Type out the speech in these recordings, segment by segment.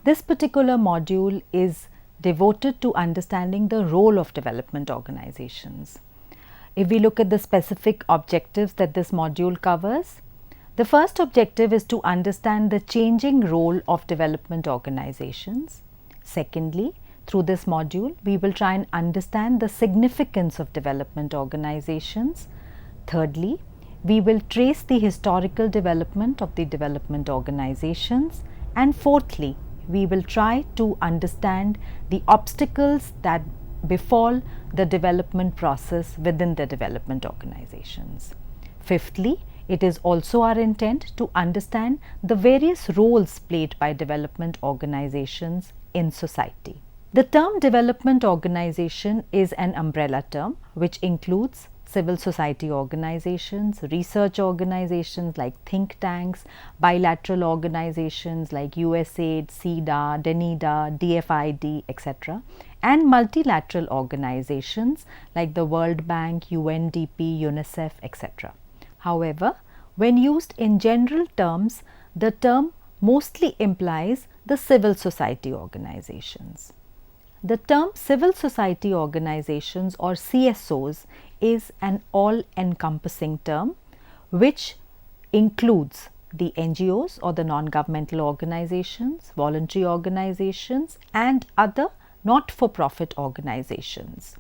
This particular module is devoted to understanding the role of development organizations. If we look at the specific objectives that this module covers, the first objective is to understand the changing role of development organizations. Secondly, through this module, we will try and understand the significance of development organizations. Thirdly, we will trace the historical development of the development organizations. And fourthly, we will try to understand the obstacles that befall the development process within the development organizations. Fifthly, it is also our intent to understand the various roles played by development organizations in society. The term development organization is an umbrella term which includes civil society organizations, research organizations like think tanks, bilateral organizations like USAID, CEDA, DENIDA, DFID, etc., and multilateral organizations like the World Bank, UNDP, UNICEF, etc. However, when used in general terms, the term mostly implies the civil society organizations. The term civil society organizations or CSOs is an all-encompassing term which includes the NGOs or the non-governmental organizations, voluntary organizations, and other not-for-profit organizations.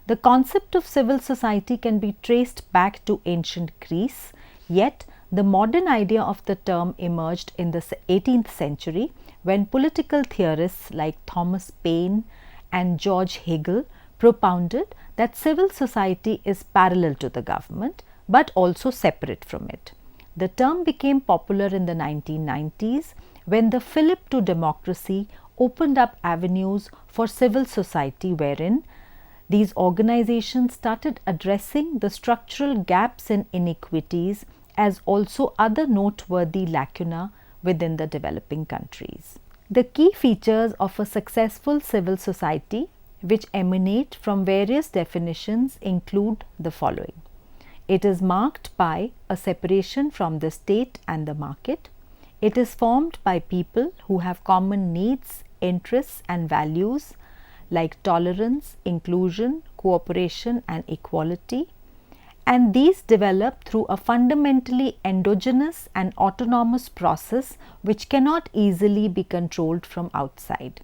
The concept of civil society can be traced back to ancient Greece, yet the modern idea of the term emerged in the 18th century when political theorists like Thomas Paine and George Hegel propounded that civil society is parallel to the government but also separate from it. The term became popular in the 1990s when the fillip to democracy opened up avenues for civil society wherein these organizations started addressing the structural gaps and inequities as also other noteworthy lacuna within the developing countries. The key features of a successful civil society which emanate from various definitions include the following. It is marked by a separation from the state and the market. It is formed by people who have common needs, interests and values like tolerance, inclusion, cooperation and equality, and these develop through a fundamentally endogenous and autonomous process which cannot easily be controlled from outside.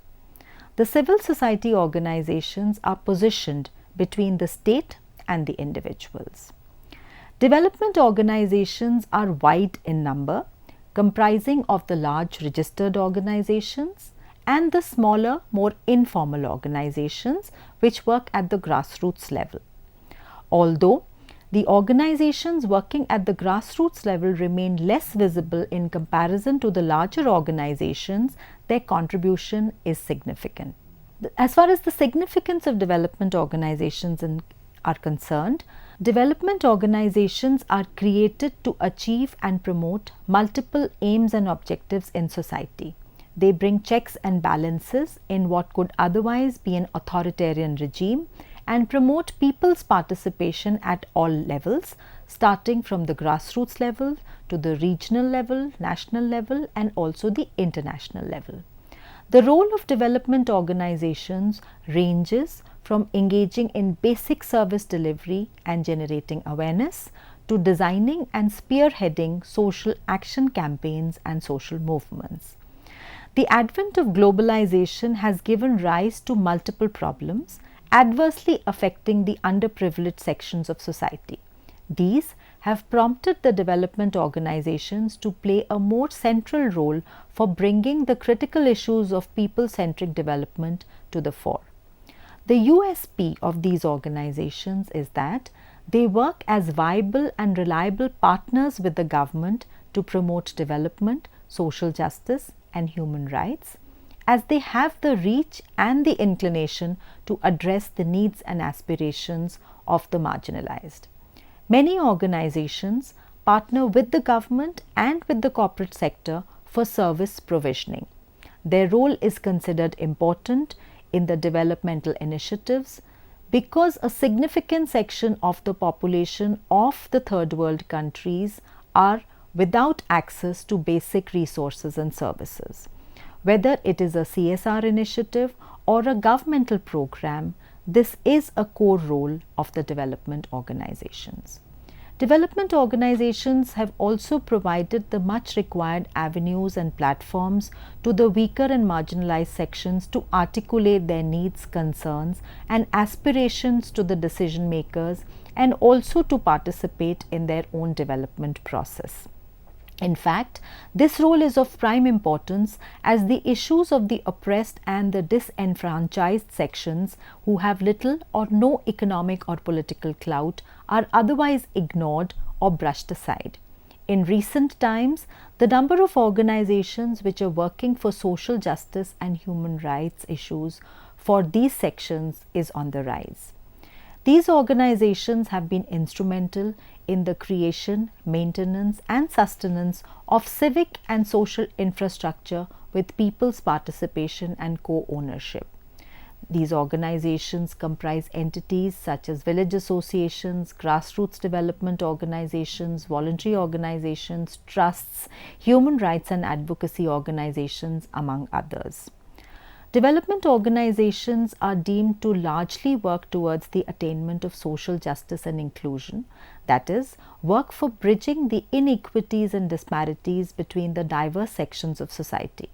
The civil society organizations are positioned between the state and the individuals. Development organizations are wide in number, comprising of the large registered organizations and the smaller, more informal organizations which work at the grassroots level. Although the organizations working at the grassroots level remain less visible in comparison to the larger organizations, their contribution is significant. As far as the significance of development organizations are concerned, development organizations are created to achieve and promote multiple aims and objectives in society. They bring checks and balances in what could otherwise be an authoritarian regime and promote people's participation at all levels, starting from the grassroots level to the regional level, national level and also the international level. The role of development organizations ranges from engaging in basic service delivery and generating awareness to designing and spearheading social action campaigns and social movements. The advent of globalization has given rise to multiple problems adversely affecting the underprivileged sections of society. These have prompted the development organizations to play a more central role for bringing the critical issues of people-centric development to the fore. The USP of these organizations is that they work as viable and reliable partners with the government to promote development, social justice and human rights, as they have the reach and the inclination to address the needs and aspirations of the marginalized. Many organizations partner with the government and with the corporate sector for service provisioning. Their role is considered important in the developmental initiatives because a significant section of the population of the third world countries are without access to basic resources and services. Whether it is a CSR initiative or a governmental program, this is a core role of the development organizations. Development organizations have also provided the much required avenues and platforms to the weaker and marginalized sections to articulate their needs, concerns, and aspirations to the decision makers, and also to participate in their own development process. In fact, this role is of prime importance as the issues of the oppressed and the disenfranchised sections who have little or no economic or political clout are otherwise ignored or brushed aside. In recent times, the number of organizations which are working for social justice and human rights issues for these sections is on the rise. These organizations have been instrumental in the creation, maintenance, and sustenance of civic and social infrastructure with people's participation and co-ownership. These organizations comprise entities such as village associations, grassroots development organizations, voluntary organizations, trusts, human rights and advocacy organizations, among others. Development organizations are deemed to largely work towards the attainment of social justice and inclusion, that is, work for bridging the inequities and disparities between the diverse sections of society.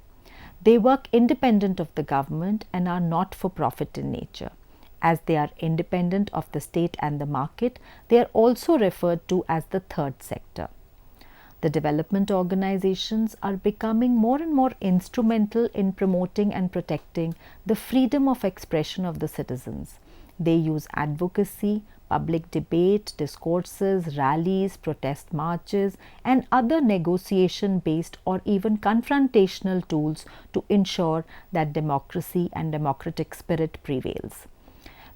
They work independent of the government and are not for profit in nature. As they are independent of the state and the market, they are also referred to as the third sector. The development organizations are becoming more and more instrumental in promoting and protecting the freedom of expression of the citizens. They use advocacy, public debate, discourses, rallies, protest marches, and other negotiation-based or even confrontational tools to ensure that democracy and democratic spirit prevails.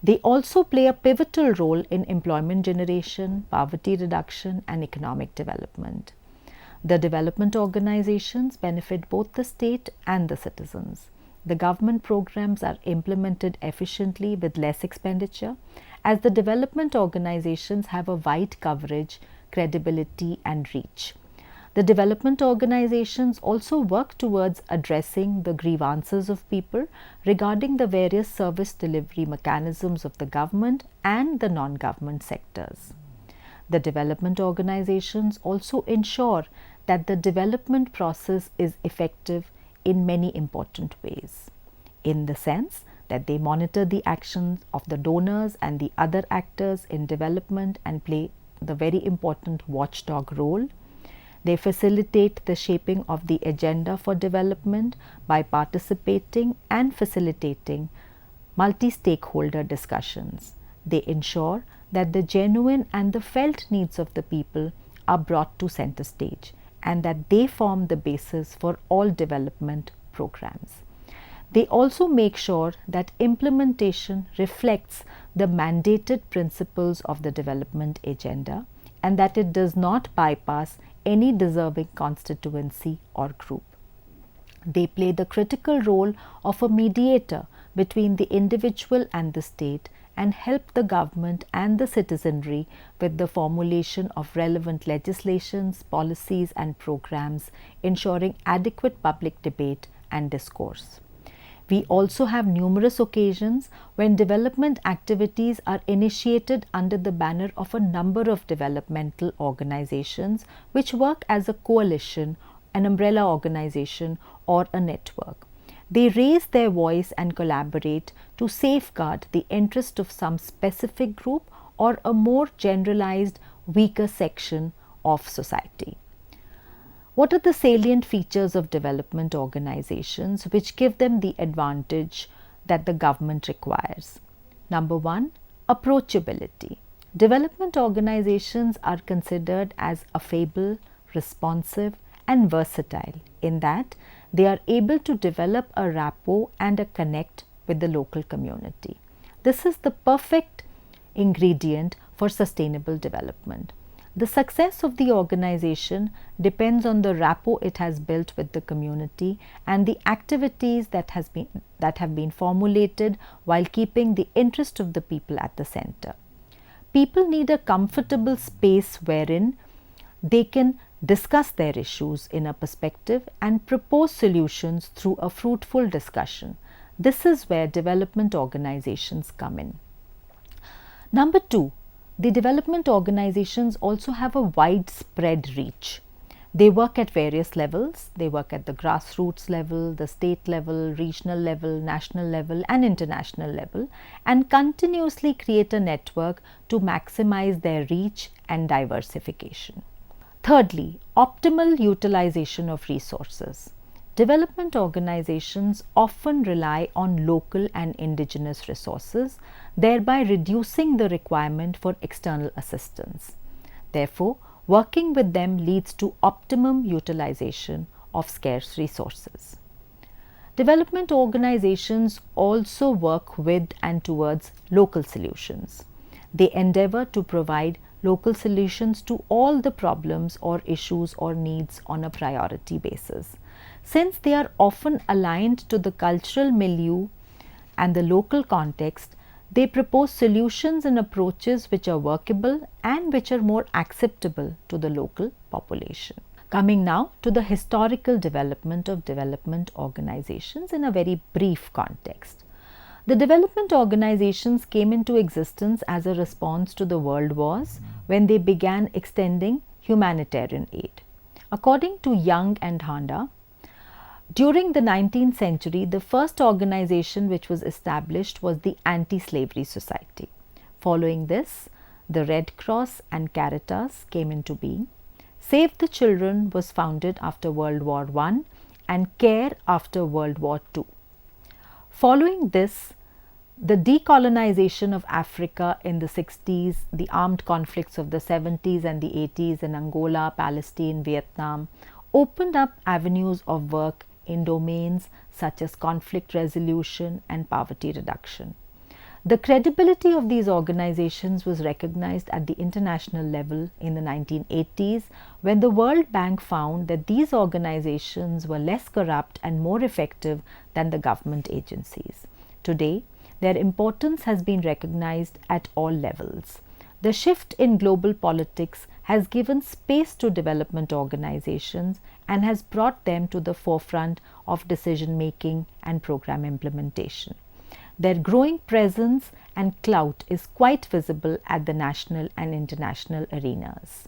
They also play a pivotal role in employment generation, poverty reduction, and economic development. The development organizations benefit both the state and the citizens. The government programs are implemented efficiently with less expenditure, as the development organizations have a wide coverage, credibility, and reach. The development organizations also work towards addressing the grievances of people regarding the various service delivery mechanisms of the government and the non-government sectors. The development organizations also ensure that the development process is effective in many important ways, in the sense that they monitor the actions of the donors and the other actors in development and play the very important watchdog role. They facilitate the shaping of the agenda for development by participating and facilitating multi-stakeholder discussions. They ensure that the genuine and the felt needs of the people are brought to center stage, and that they form the basis for all development programs. They also make sure that implementation reflects the mandated principles of the development agenda and that it does not bypass any deserving constituency or group. They play the critical role of a mediator between the individual and the state and help the government and the citizenry with the formulation of relevant legislations, policies, and programs, ensuring adequate public debate and discourse. We also have numerous occasions when development activities are initiated under the banner of a number of developmental organizations which work as a coalition, an umbrella organization, or a network. They raise their voice and collaborate to safeguard the interest of some specific group or a more generalized, weaker section of society. What are the salient features of development organizations which give them the advantage that the government requires? Number one, approachability. Development organizations are considered as affable, responsive, and versatile in that they are able to develop a rapport and a connect with the local community. This is the perfect ingredient for sustainable development. The success of the organization depends on the rapport it has built with the community and the activities that have been formulated while keeping the interest of the people at the center. People need a comfortable space wherein they can discuss their issues in a perspective, and propose solutions through a fruitful discussion. This is where development organizations come in. Number two, the development organizations also have a widespread reach. They work at various levels. They work at the grassroots level, the state level, regional level, national level, and international level, and continuously create a network to maximize their reach and diversification. Thirdly, optimal utilization of resources. Development organizations often rely on local and indigenous resources, thereby reducing the requirement for external assistance. Therefore, working with them leads to optimum utilization of scarce resources. Development organizations also work with and towards local solutions. They endeavor to provide local solutions to all the problems or issues or needs on a priority basis. Since they are often aligned to the cultural milieu and the local context, they propose solutions and approaches which are workable and which are more acceptable to the local population. Coming now to the historical development of development organizations in a very brief context. The development organizations came into existence as a response to the world wars when they began extending humanitarian aid. According to Young and Honda, during the 19th century, the first organization which was established was the Anti-Slavery Society. Following this, the Red Cross and Caritas came into being. Save the Children was founded after World War I and CARE after World War II. Following this, the decolonization of Africa in the 60s, the armed conflicts of the 70s and the 80s in Angola, Palestine, Vietnam, opened up avenues of work in domains such as conflict resolution and poverty reduction. The credibility of these organizations was recognized at the international level in the 1980s when the World Bank found that these organizations were less corrupt and more effective than the government agencies. Today, their importance has been recognized at all levels. The shift in global politics has given space to development organizations and has brought them to the forefront of decision making and program implementation. Their growing presence and clout is quite visible at the national and international arenas.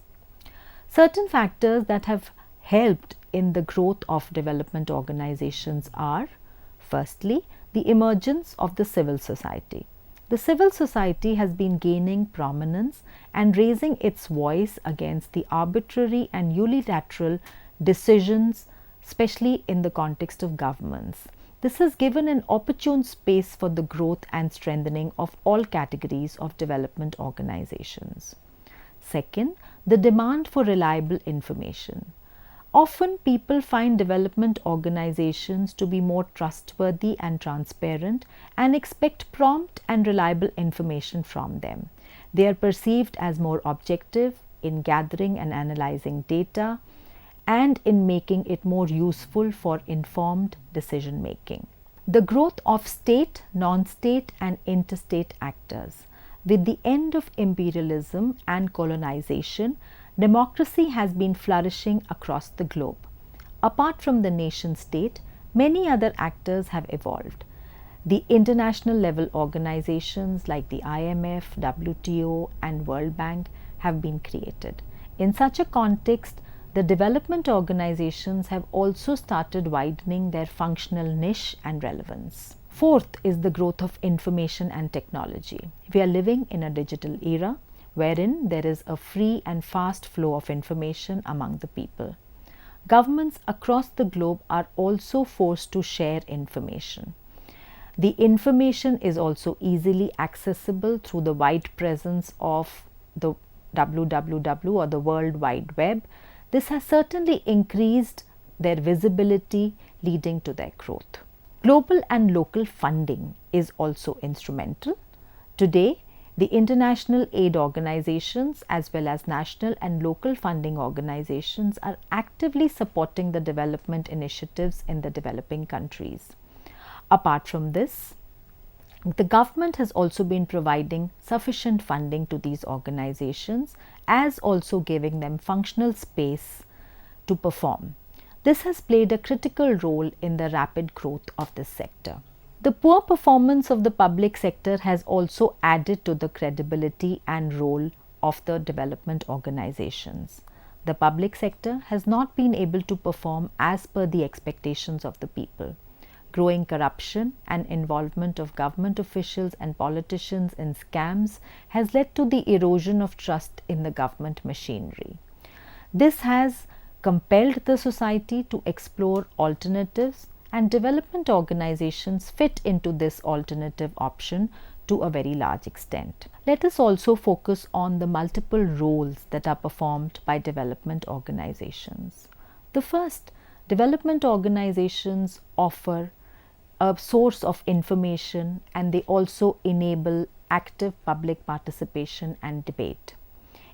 Certain factors that have helped in the growth of development organizations are, firstly, the emergence of the civil society. The civil society has been gaining prominence and raising its voice against the arbitrary and unilateral decisions, especially in the context of governments. This has given an opportune space for the growth and strengthening of all categories of development organizations. Second, the demand for reliable information. Often people find development organizations to be more trustworthy and transparent and expect prompt and reliable information from them. They are perceived as more objective in gathering and analyzing data and in making it more useful for informed decision making. The growth of state, non-state and interstate actors. With the end of imperialism and colonization, democracy has been flourishing across the globe. Apart from the nation state, many other actors have evolved. The international level organizations like the IMF, WTO and World Bank have been created. In such a context, the development organizations have also started widening their functional niche and relevance. Fourth is the growth of information and technology. We are living in a digital era wherein there is a free and fast flow of information among the people. Governments across the globe are also forced to share information. The information is also easily accessible through the wide presence of the www or the World Wide Web. This has certainly increased their visibility, leading to their growth. Global and local funding is also instrumental. Today, the international aid organizations as well as national and local funding organizations are actively supporting the development initiatives in the developing countries. Apart from this, the government has also been providing sufficient funding to these organizations as also giving them functional space to perform. This has played a critical role in the rapid growth of this sector. The poor performance of the public sector has also added to the credibility and role of the development organizations. The public sector has not been able to perform as per the expectations of the people. Growing corruption and involvement of government officials and politicians in scams has led to the erosion of trust in the government machinery. This has compelled the society to explore alternatives, and development organizations fit into this alternative option to a very large extent. Let us also focus on the multiple roles that are performed by development organizations. The first, development organizations offer a source of information, and they also enable active public participation and debate.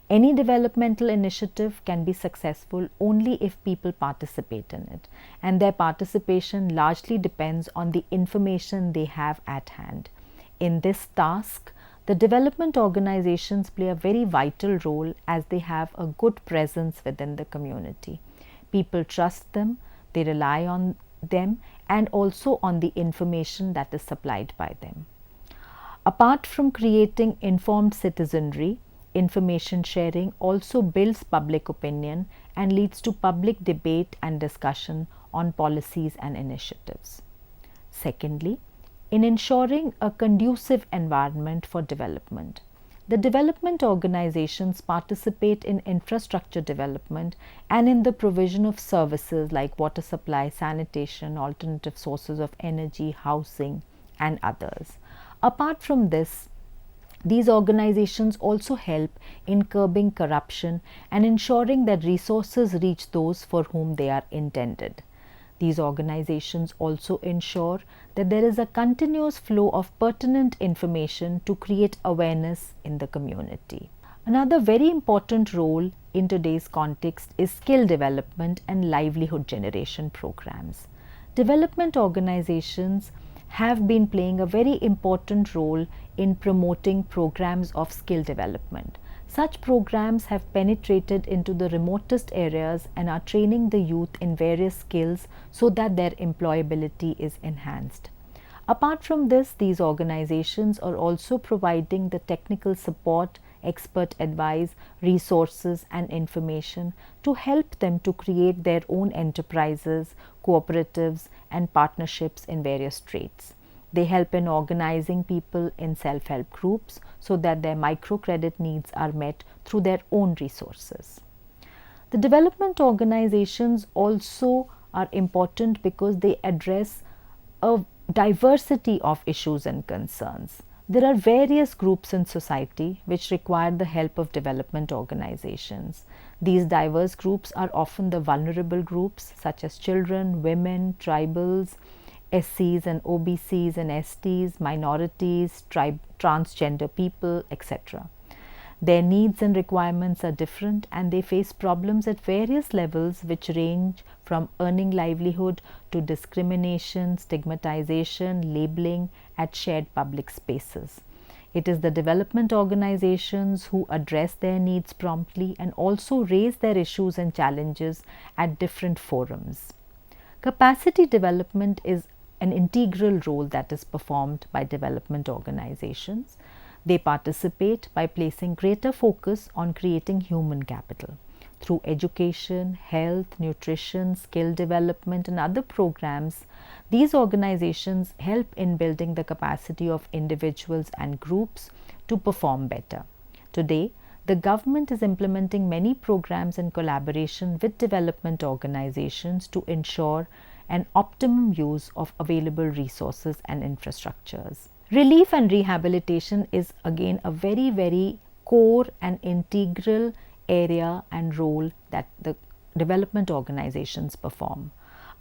Any developmental initiative can be successful only if people participate in it, and their participation largely depends on the information they have at hand. In this task, the development organizations play a very vital role as they have a good presence within the community. People trust them, they rely on them, and also on the information that is supplied by them. Apart from creating informed citizenry, information sharing also builds public opinion and leads to public debate and discussion on policies and initiatives. Secondly, in ensuring a conducive environment for development, the development organizations participate in infrastructure development and in the provision of services like water supply, sanitation, alternative sources of energy, housing, and others. Apart from this, these organizations also help in curbing corruption and ensuring that resources reach those for whom they are intended. These organizations also ensure that there is a continuous flow of pertinent information to create awareness in the community. Another very important role in today's context is skill development and livelihood generation programs. Development organizations have been playing a very important role in promoting programs of skill development. Such programs have penetrated into the remotest areas and are training the youth in various skills so that their employability is enhanced. Apart from this, these organizations are also providing the technical support, expert advice, resources, and information to help them to create their own enterprises, cooperatives, and partnerships in various trades. They help in organizing people in self-help groups so that their microcredit needs are met through their own resources. The development organizations also are important because they address a diversity of issues and concerns. There are various groups in society which require the help of development organizations. These diverse groups are often the vulnerable groups such as children, women, tribals, SCs and OBCs and STs, minorities, transgender people, etc. Their needs and requirements are different, and they face problems at various levels which range from earning livelihood to discrimination, stigmatization, labeling at shared public spaces. It is the development organizations who address their needs promptly and also raise their issues and challenges at different forums. Capacity development is an integral role that is performed by development organizations. They participate by placing greater focus on creating human capital. Through education, health, nutrition, skill development, and other programs, these organizations help in building the capacity of individuals and groups to perform better. Today, the government is implementing many programs in collaboration with development organizations to ensure an optimum use of available resources and infrastructures. Relief and rehabilitation is again a very, very core and integral area and role that the development organizations perform.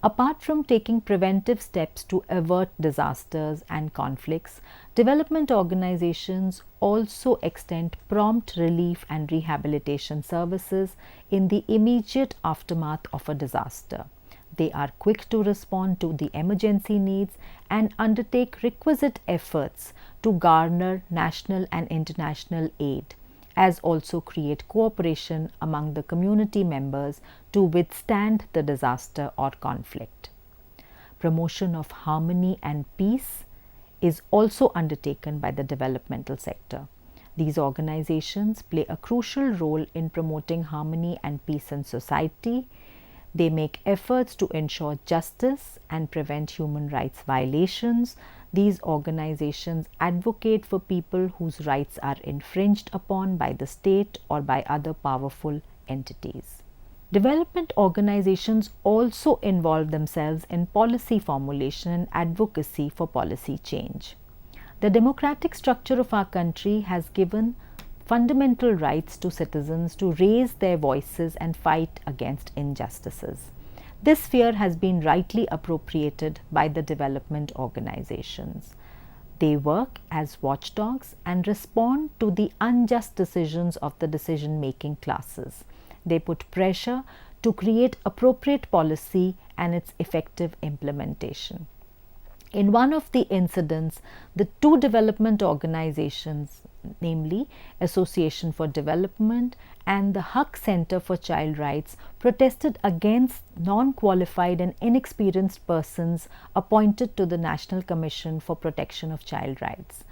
Apart from taking preventive steps to avert disasters and conflicts, development organizations also extend prompt relief and rehabilitation services in the immediate aftermath of a disaster. They are quick to respond to the emergency needs and undertake requisite efforts to garner national and international aid. as also create cooperation among the community members to withstand the disaster or conflict. Promotion of harmony and peace is also undertaken by the developmental sector. These organizations play a crucial role in promoting harmony and peace in society. They make efforts to ensure justice and prevent human rights violations. These organizations advocate for people whose rights are infringed upon by the state or by other powerful entities. Development organizations also involve themselves in policy formulation and advocacy for policy change. The democratic structure of our country has given fundamental rights to citizens to raise their voices and fight against injustices. This sphere has been rightly appropriated by the development organizations. They work as watchdogs and respond to the unjust decisions of the decision-making classes. They put pressure to create appropriate policy and its effective implementation. In one of the incidents, the two development organizations, namely Association for Development and the Haq Center for Child Rights, protested against non-qualified and inexperienced persons appointed to the National Commission for Protection of Child Rights.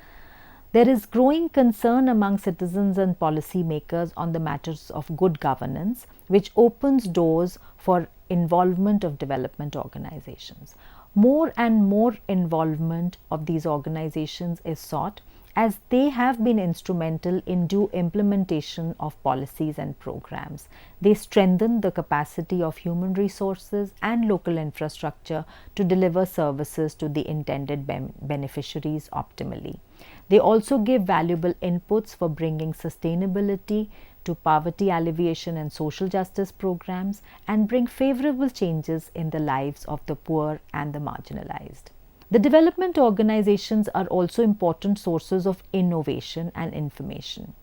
There is growing concern among citizens and policy makers on the matters of good governance, which opens doors for involvement of development organizations. More and more involvement of these organizations is sought as they have been instrumental in due implementation of policies and programs. They strengthen the capacity of human resources and local infrastructure to deliver services to the intended beneficiaries optimally. They also give valuable inputs for bringing sustainability to poverty alleviation and social justice programs and bring favorable changes in the lives of the poor and the marginalized. The development organizations are also important sources of innovation and information.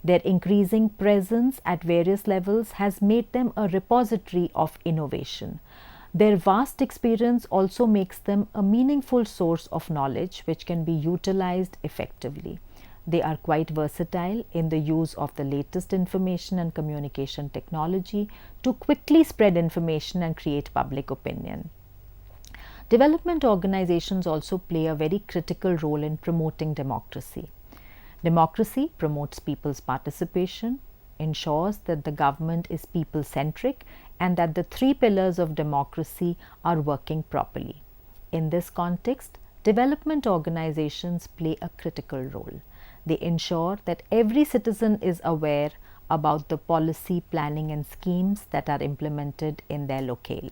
Their increasing presence at various levels has made them a repository of innovation. Their vast experience also makes them a meaningful source of knowledge which can be utilized effectively. They are quite versatile in the use of the latest information and communication technology to quickly spread information and create public opinion. Development organizations also play a very critical role in promoting democracy. Democracy promotes people's participation, ensures that the government is people-centric, and that the three pillars of democracy are working properly. In this context, development organizations play a critical role. They ensure that every citizen is aware about the policy, planning and schemes that are implemented in their locale.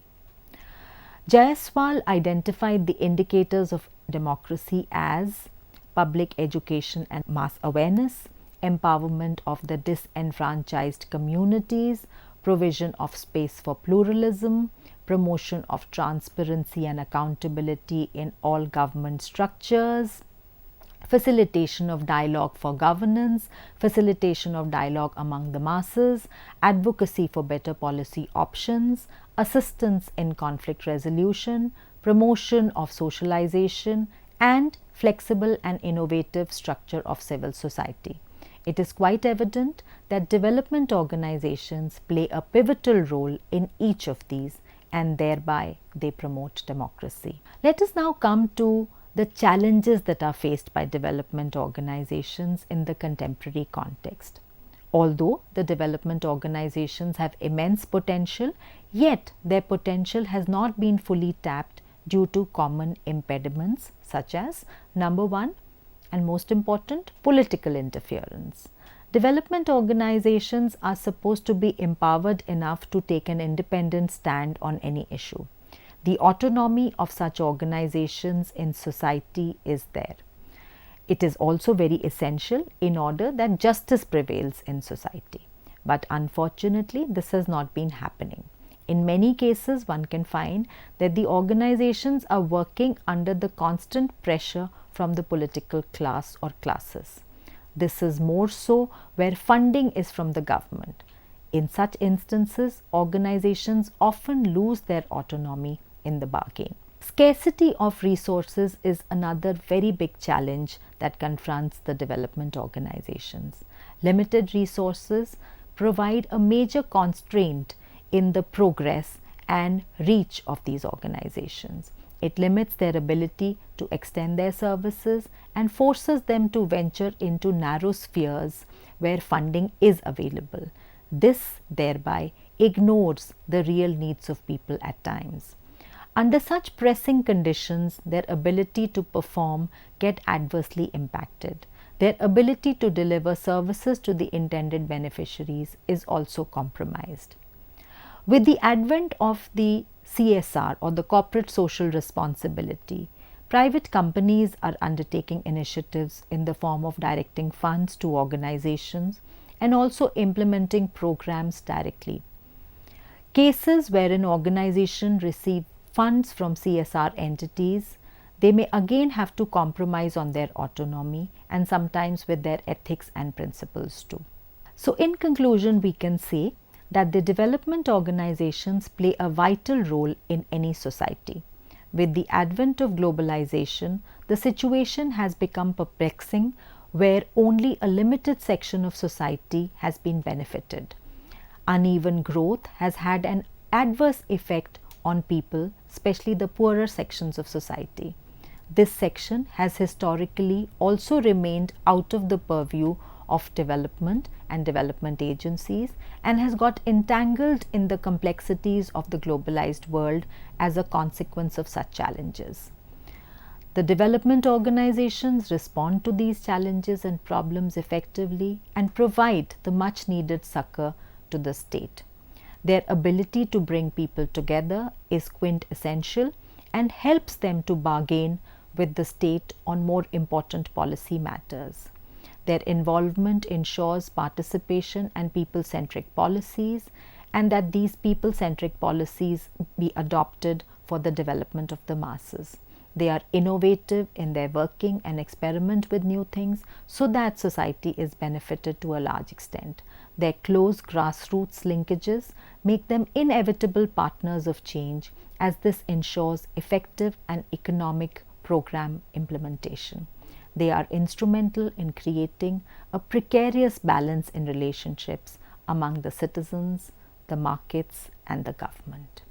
Jaiswal identified the indicators of democracy as public education and mass awareness, empowerment of the disenfranchised communities, provision of space for pluralism, promotion of transparency and accountability in all government structures, facilitation of dialogue for governance, facilitation of dialogue among the masses, advocacy for better policy options, assistance in conflict resolution, promotion of socialization, and flexible and innovative structure of civil society. It is quite evident that development organizations play a pivotal role in each of these, and thereby they promote democracy. Let us now come to the challenges that are faced by development organizations in the contemporary context. Although the development organizations have immense potential, yet their potential has not been fully tapped due to common impediments such as, number one, and most important, political interference. Development organizations are supposed to be empowered enough to take an independent stand on any issue. The autonomy of such organizations in society is there. It is also very essential in order that justice prevails in society. But unfortunately, this has not been happening. In many cases, one can find that the organizations are working under the constant pressure from the political class or classes. This is more so where funding is from the government. In such instances, organizations often lose their autonomy in the bargain. Scarcity of resources is another very big challenge that confronts the development organizations. Limited resources provide a major constraint in the progress and reach of these organizations. It limits their ability to extend their services and forces them to venture into narrow spheres where funding is available. This thereby ignores the real needs of people at times. Under such pressing conditions, their ability to perform get adversely impacted. Their ability to deliver services to the intended beneficiaries is also compromised. With the advent of the CSR or the corporate social responsibility, private companies are undertaking initiatives in the form of directing funds to organizations and also implementing programs directly. Cases where an organization receives funds from CSR entities, they may again have to compromise on their autonomy and sometimes with their ethics and principles too. So in conclusion, we can say that the development organizations play a vital role in any society. With the advent of globalization, the situation has become perplexing where only a limited section of society has been benefited. Uneven growth has had an adverse effect on people, especially the poorer sections of society. This section has historically also remained out of the purview of development and development agencies and has got entangled in the complexities of the globalized world as a consequence of such challenges. The development organizations respond to these challenges and problems effectively and provide the much needed succor to the state. Their ability to bring people together is quintessential and helps them to bargain with the state on more important policy matters. Their involvement ensures participation and people-centric policies, and that these people-centric policies be adopted for the development of the masses. They are innovative in their working and experiment with new things so that society is benefited to a large extent. Their close grassroots linkages make them inevitable partners of change, as this ensures effective and economic program implementation. They are instrumental in creating a precarious balance in relationships among the citizens, the markets, and the government.